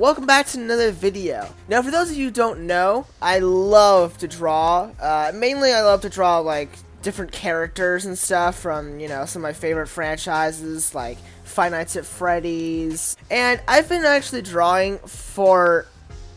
welcome back to another video. Now, for those of you who don't know, I love to draw. Mainly, I love to draw, like, different characters and stuff from, you know, some of my favorite franchises, like Five Nights at Freddy's. And I've been actually drawing for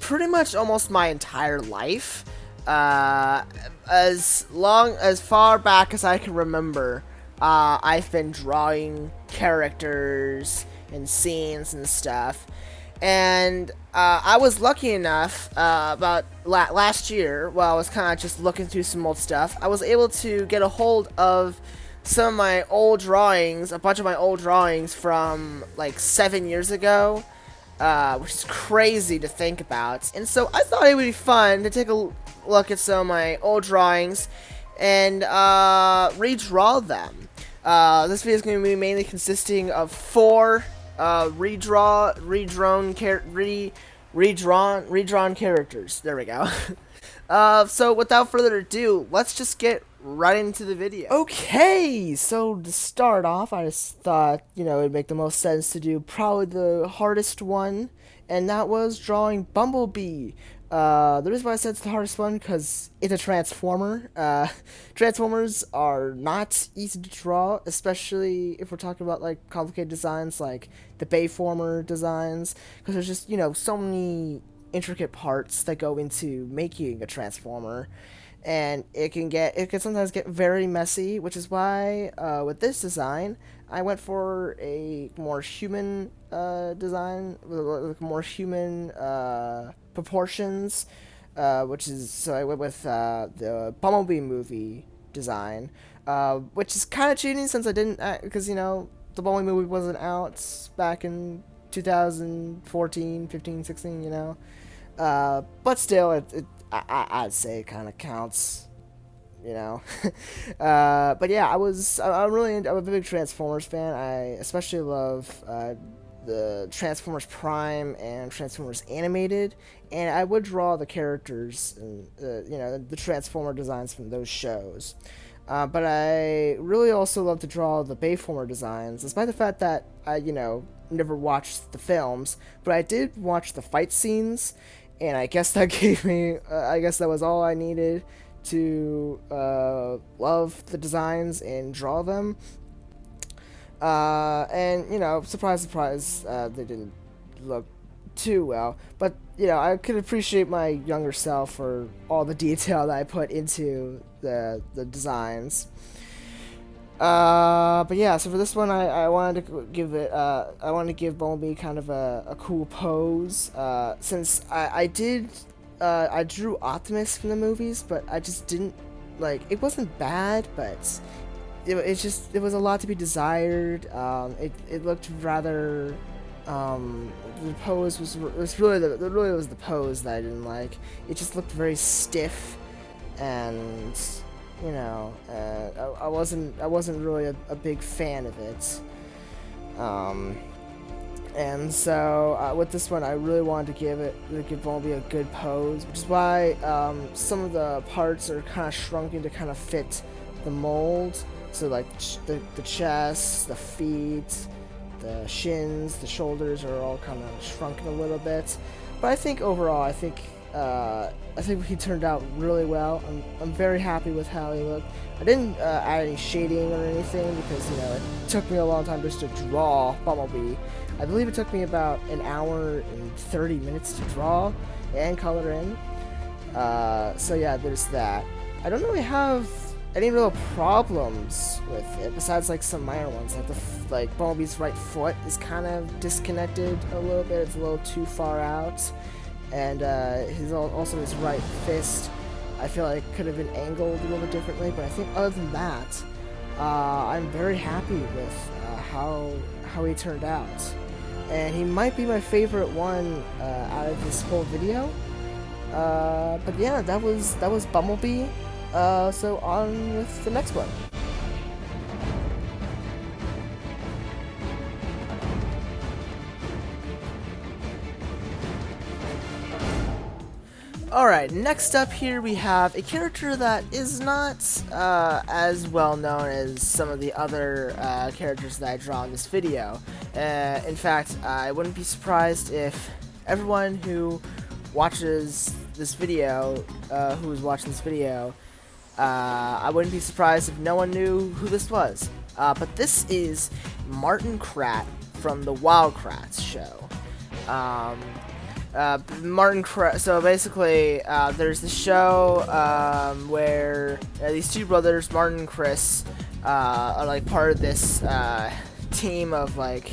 pretty much almost my entire life. As far back as I can remember, I've been drawing characters and scenes and stuff. And I was lucky enough, about last year, while I was kind of just looking through some old stuff, I was able to get a hold of some of my old drawings, a bunch of my old drawings from like 7 years ago, which is crazy to think about. And so I thought it would be fun to take a look at some of my old drawings and redraw them. This video is going to be mainly consisting of 4 redrawn characters. There we go. So without further ado, let's just get right into the video. Okay, so to start off, I just thought, you know, it'd make the most sense to do probably the hardest one, and that was drawing Bumblebee. The reason why I said it's the hardest one, because it's a transformer. Transformers are not easy to draw, especially if we're talking about, like, complicated designs, like the Bayformer designs, because there's just, you know, so many intricate parts that go into making a transformer, and it can sometimes get very messy, which is why, with this design, I went for a more human, design, with more human, proportions, which is, so I went with the Bumblebee movie design, which is kind of cheating since I didn't, because, you know, the Bumblebee movie wasn't out back in 2014, 15, 16, you know, but still, I'd say it kind of counts, you know. But yeah, I'm a big Transformers fan. I especially love, the Transformers Prime and Transformers Animated, and I would draw the characters and you know, the Transformer designs from those shows. But I really also love to draw the Bayformer designs, despite the fact that I, you know, never watched the films, but I did watch the fight scenes, and I guess that gave me, I guess that was all I needed to love the designs and draw them. And, you know, surprise, surprise, they didn't look too well. But, you know, I could appreciate my younger self for all the detail that I put into the designs. But yeah, so for this one, I wanted to give it, I wanted to give Bumblebee kind of a cool pose, since I drew Optimus from the movies, but I just didn't, like, it wasn't bad, but it was a lot to be desired. It looked rather, the pose was really the pose that I didn't like. It just looked very stiff, and, you know, I wasn't really a big fan of it. And so with this one, I really wanted to give Bumblebee a good pose, which is why some of the parts are kind of shrunken to kind of fit the mold. So, like, the chest, the feet, the shins, the shoulders are all kind of shrunken a little bit. But I think overall, I think he turned out really well. I'm very happy with how he looked. I didn't add any shading or anything because, you know, it took me a long time just to draw Bumblebee. I believe it took me about an hour and 30 minutes to draw and color in. So yeah, there's that. I don't really have any real problems with it besides, like, some minor ones, like Bumblebee's right foot is kind of disconnected a little bit. It's a little too far out, and also his right fist, I feel like could have been angled a little bit differently. But I think other than that, I'm very happy with how he turned out, and he might be my favorite one out of this whole video. But yeah, that was Bumblebee. So on with the next one. Alright, next up here we have a character that is not as well known as some of the other characters that I draw in this video. In fact, I wouldn't be surprised if everyone who watches this video, who is watching this video, I wouldn't be surprised if no one knew who this was. But this is Martin Krat from the Wild Kratts show. So basically, there's the show where these two brothers, Martin and Chris, are like part of this team of like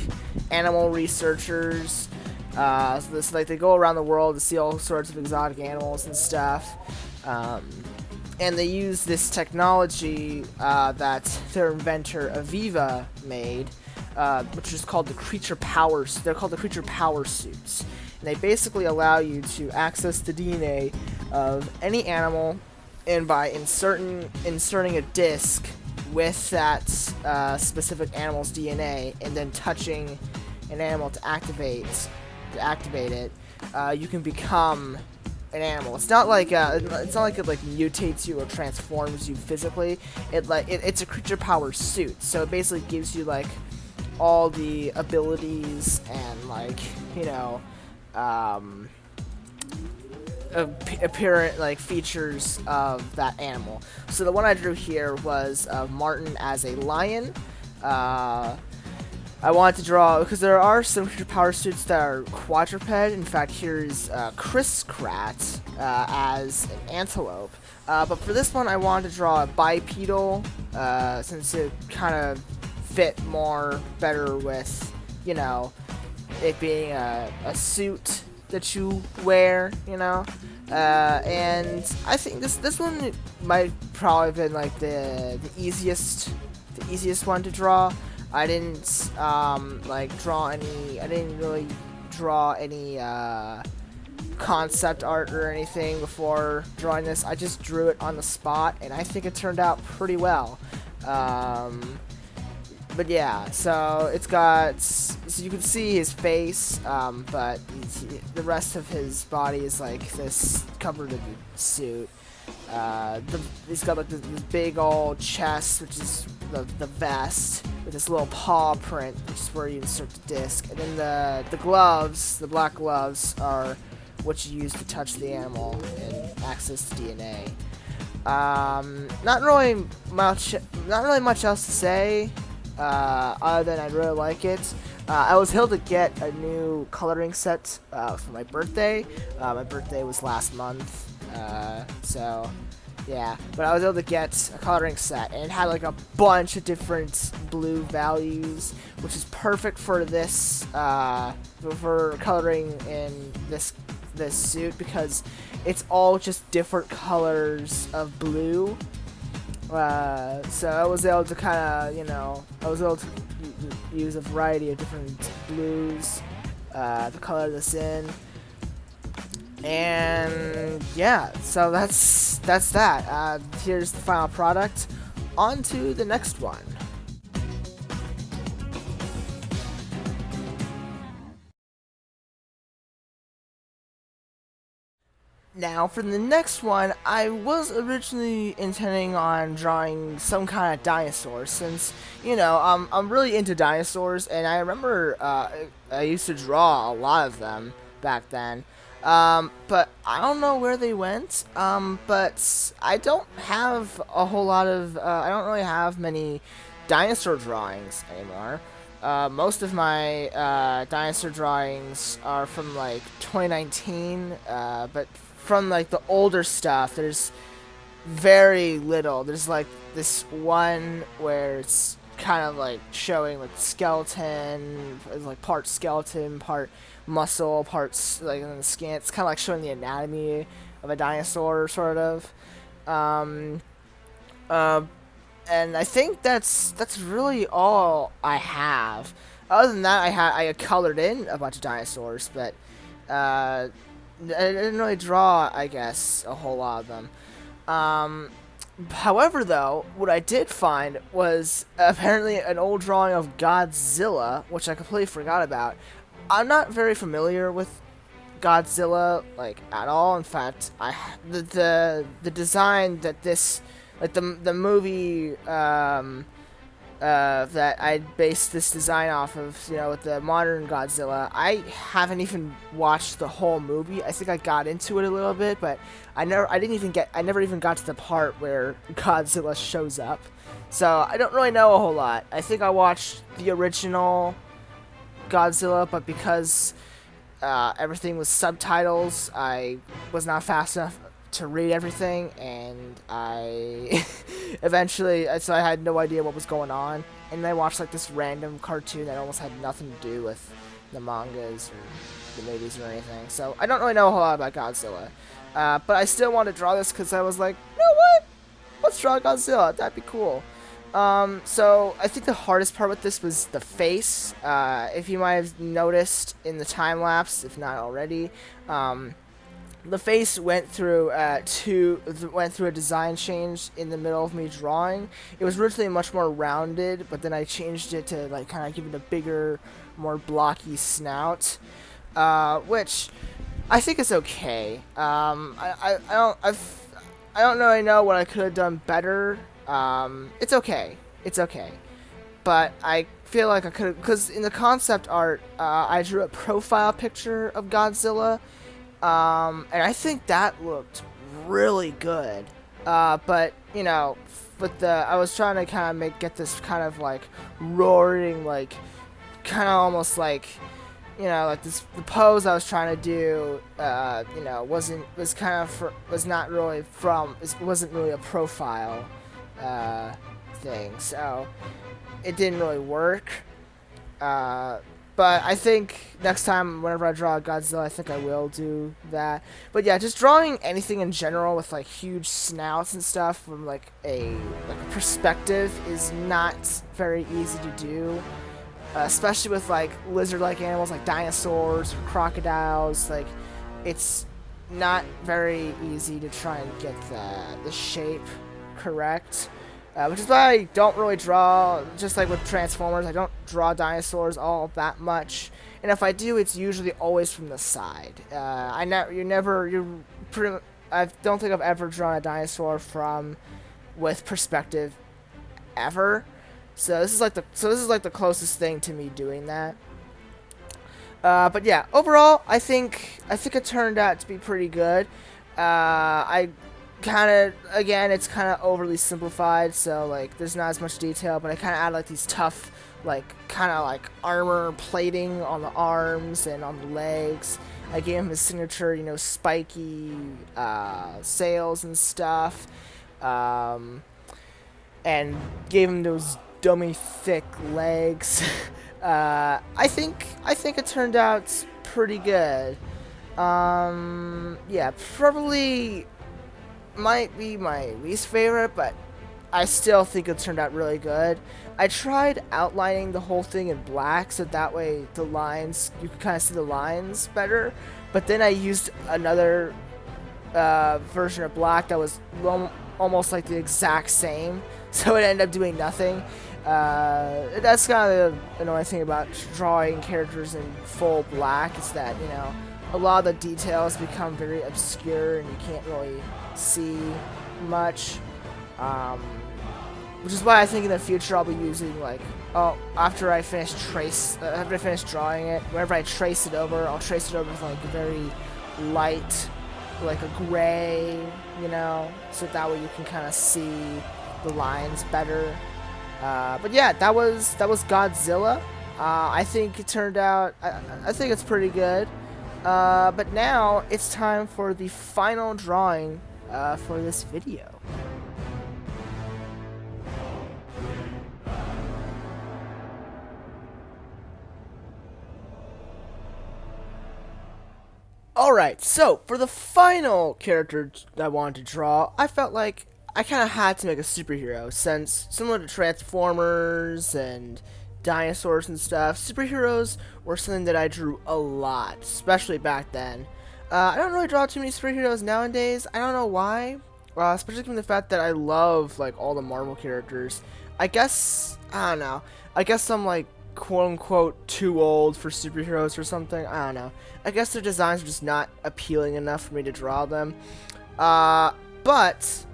animal researchers. So this, like, they go around the world to see all sorts of exotic animals and stuff. And they use this technology that their inventor Aviva made, which is called the creature powers. They're called the creature power suits. And they basically allow you to access the DNA of any animal, and by inserting a disc with that specific animal's DNA, and then touching an animal to activate it, you can become an animal. It's not like it mutates you or transforms you physically. It's a creature power suit, so it basically gives you like all the abilities and like, you know, apparent like features of that animal. So the one I drew here was Martin as a lion. I wanted to draw, because there are some creature power suits that are quadruped. In fact, here's Chris Krat as an antelope. But for this one, I wanted to draw a bipedal, since it kind of fit better with, you know, it being a suit that you wear, you know. And I think this one might probably have been like the easiest one to draw. I didn't really draw any concept art or anything before drawing this. I just drew it on the spot, and I think it turned out pretty well. But yeah, so it's got, so you can see his face, but the rest of his body is like this covered in the suit. He's got like this big old chest, which is the vest, with this little paw print, which is where you insert the disc, and then the gloves, the black gloves, are what you use to touch the animal and access the DNA. Not really much else to say, other than I really like it. I was able to get a new coloring set for my birthday. My birthday was last month. So yeah, but I was able to get a coloring set, and it had like a bunch of different blue values, which is perfect for this for coloring in this suit, because it's all just different colors of blue. So I was able to kind of, you know, use a variety of different blues to color this in. And yeah, so that's that. Here's the final product. On to the next one. Now, for the next one, I was originally intending on drawing some kind of dinosaur, since, you know, I'm really into dinosaurs, and I remember I used to draw a lot of them back then. But I don't know where they went. But I don't have a whole lot of, I don't really have many dinosaur drawings anymore. Most of my dinosaur drawings are from like 2019, but from like the older stuff, there's very little. There's like this one where it's kind of like showing like skeleton, like part skeleton, part muscle, parts like in the skin. It's kind of like showing the anatomy of a dinosaur, sort of. And I think that's really all I have. Other than that, I colored in a bunch of dinosaurs, but I didn't really draw, I guess, a whole lot of them. However, though, what I did find was apparently an old drawing of Godzilla, which I completely forgot about. I'm not very familiar with Godzilla, like, at all. In fact, the design that this, like, the movie that I based this design off of, with the modern Godzilla. I haven't even watched the whole movie. I think I got into it a little bit, but I never even got to the part where Godzilla shows up. So I don't really know a whole lot. I think I watched the original Godzilla, but because everything was subtitles, I was not fast enough to read everything, and I so I had no idea what was going on, and I watched like this random cartoon that almost had nothing to do with the mangas or the movies or anything, so I don't really know a whole lot about Godzilla, but I still want to draw this because I was like, you know what, let's draw Godzilla, that'd be cool. So I think the hardest part with this was the face. If you might have noticed in the time lapse, if not already, the face went through a design change in the middle of me drawing. It was originally much more rounded, but then I changed it to like kind of give it a bigger, more blocky snout, which I think is okay. I don't really know what I could have done better. It's okay. It's okay. But I feel like I could, because in the concept art, I drew a profile picture of Godzilla, and I think that looked really good. But I was trying to kind of get this kind of like roaring, like kind of almost like, like the pose I was trying to do, wasn't really a profile thing, so it didn't really work. But I think next time, whenever I draw a Godzilla, I think I will do that. But yeah, just drawing anything in general with like huge snouts and stuff from like a perspective is not very easy to do, especially with like lizard-like animals like dinosaurs or crocodiles. Like, it's not very easy to try and get the shape correct. Which is why I don't really draw, just like with Transformers, I don't draw dinosaurs all that much. And if I do, it's usually always from the side. I don't think I've ever drawn a dinosaur with perspective ever. So this is like the closest thing to me doing that. But yeah, overall, I think it turned out to be pretty good. It's kind of overly simplified, so like there's not as much detail, but I kind of add like these tough, like kind of like armor plating on the arms and on the legs. I gave him his signature, spiky sails and stuff, and gave him those dummy thick legs. I think it turned out pretty good. Yeah, probably might be my least favorite, but I still think it turned out really good. I tried outlining the whole thing in black, so that way you could kind of see the lines better, but then I used another version of black that was almost like the exact same, so it ended up doing nothing. That's kind of the annoying thing about drawing characters in full black, is that, a lot of the details become very obscure and you can't really see much, which is why I think in the future I'll be using after I finish drawing it, whenever I trace it over, I'll trace it over with like a very light, like a gray, so that way you can kind of see the lines better. But yeah, that was Godzilla. I think it turned out, I think it's pretty good. But now it's time for the final drawing for this video. Alright, so for the final character I wanted to draw, I felt like I kind of had to make a superhero, since similar to Transformers and dinosaurs and stuff, superheroes were something that I drew a lot, especially back then. I don't really draw too many superheroes nowadays. I don't know why, especially given the fact that I love like all the Marvel characters. I don't know. I guess I'm like quote unquote too old for superheroes or something. I don't know. I guess their designs are just not appealing enough for me to draw them. But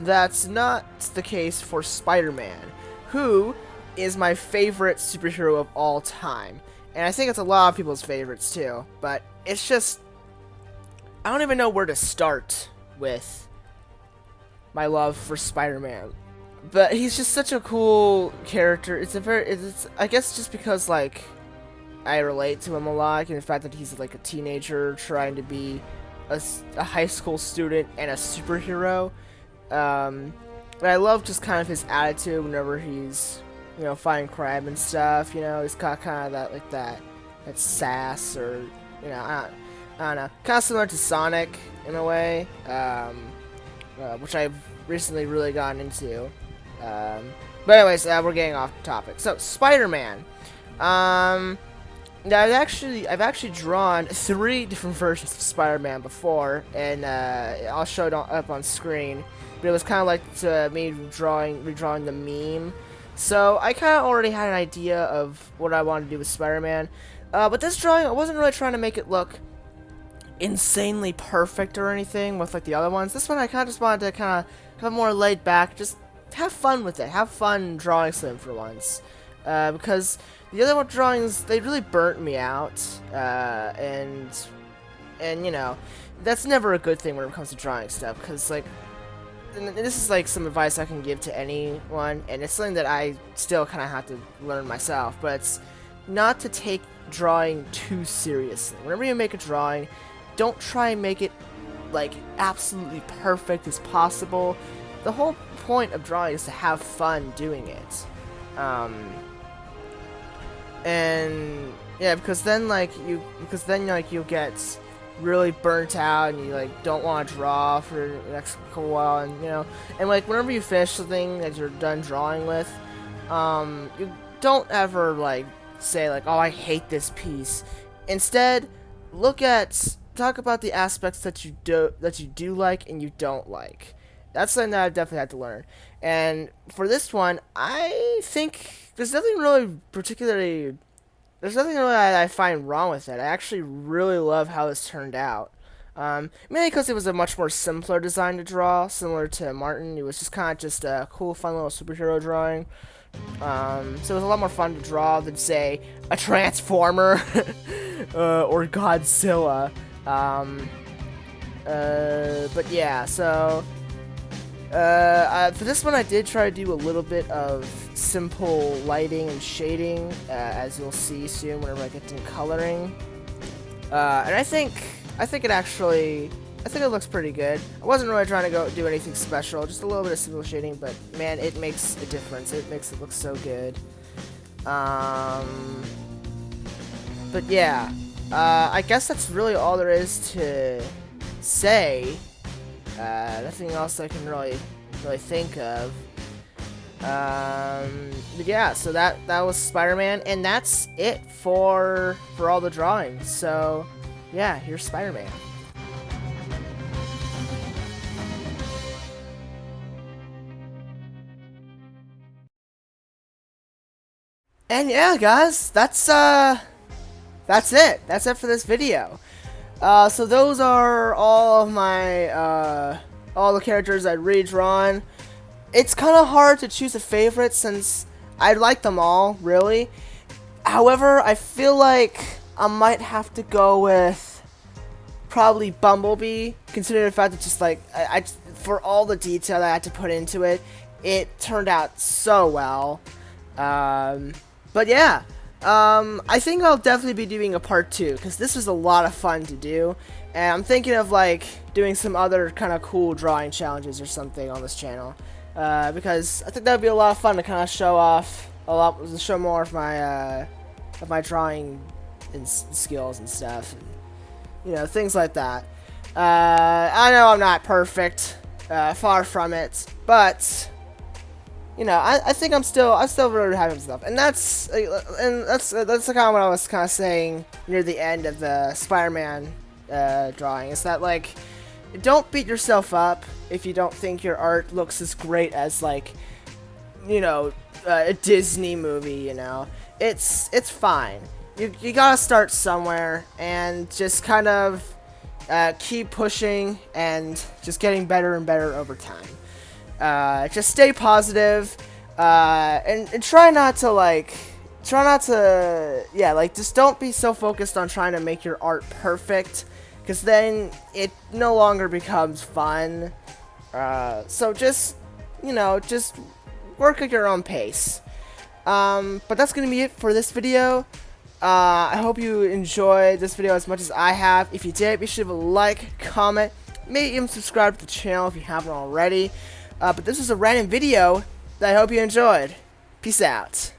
that's not the case for Spider-Man. who is my favorite superhero of all time. And I think it's a lot of people's favorites too, but it's just, I don't even know where to start with my love for Spider-Man. But he's just such a cool character. It's I guess just because, like, I relate to him a lot, and the fact that he's like a teenager trying to be a high school student and a superhero. But I love just kind of his attitude whenever he's, you know, fighting crime and stuff. You know, he's got kind of that, like, that sass, or, you know, I don't know, kind of similar to Sonic in a way, which I've recently really gotten into. But anyways, we're getting off topic. So Spider-Man. Now I've actually drawn 3 different versions of Spider-Man before, and I'll show it up on screen. But it was kind of like me redrawing the meme. So I kind of already had an idea of what I wanted to do with Spider-Man. But this drawing, I wasn't really trying to make it look insanely perfect or anything with like the other ones. This one I kind of just wanted to kind of have more laid back, just have fun with it, have fun drawing some for once. Because the other drawings, they really burnt me out, and you know, that's never a good thing when it comes to drawing stuff, because, like, and this is like some advice I can give to anyone, and it's something that I still kind of have to learn myself, but it's not to take drawing too seriously. Whenever you make a drawing, don't try and make it like absolutely perfect as possible. The whole point of drawing is to have fun doing it. And yeah, because then you'll get really burnt out, and you like don't want to draw for the next couple while, and you know, and like whenever you finish something that you're done drawing with, you don't ever like say like, oh, I hate this piece. Instead, talk about the aspects that you do like and you don't like. That's something that I've definitely had to learn. And for this one, I think there's nothing really I find wrong with it. I actually really love how this turned out. Mainly because it was a much more simpler design to draw, similar to Martin. It was just kind of just a cool, fun little superhero drawing. So it was a lot more fun to draw than, say, a Transformer or Godzilla. But yeah, so for this one I did try to do a little bit of simple lighting and shading, as you'll see soon whenever I get to coloring. And I think it looks pretty good. I wasn't really trying to do anything special, just a little bit of simple shading, but man, it makes a difference. It makes it look so good. But yeah, I guess that's really all there is to say. Nothing else I can really think of. But yeah, so that was Spider-Man, and that's it for all the drawings. So yeah, here's Spider-Man. And yeah, guys, that's it. That's it for this video. So those are all of my all the characters I'd redrawn. It's kind of hard to choose a favorite since I like them all, really. However, I feel like I might have to go with probably Bumblebee, considering the fact that just like for all the detail that I had to put into it, it turned out so well. But yeah, I think I'll definitely be doing a part 2, because this was a lot of fun to do, and I'm thinking of like doing some other kind of cool drawing challenges or something on this channel, because I think that would be a lot of fun to kind of show more of my drawing and skills and stuff, and, you know, things like that. I know I'm not perfect, far from it, but you know, I think I'm still really happy with stuff, and that's kind of what I was kind of saying near the end of the Spider-Man drawing. Is that like, don't beat yourself up if you don't think your art looks as great as, like, you know, a Disney movie. You know, it's fine. You gotta start somewhere and just kind of keep pushing and just getting better and better over time. Just stay positive. And try not to just don't be so focused on trying to make your art perfect, because then it no longer becomes fun. So just, just work at your own pace. But that's gonna be it for this video. I hope you enjoyed this video as much as I have. If you did, be sure to like, comment, maybe even subscribe to the channel if you haven't already. But this was a random video that I hope you enjoyed. Peace out.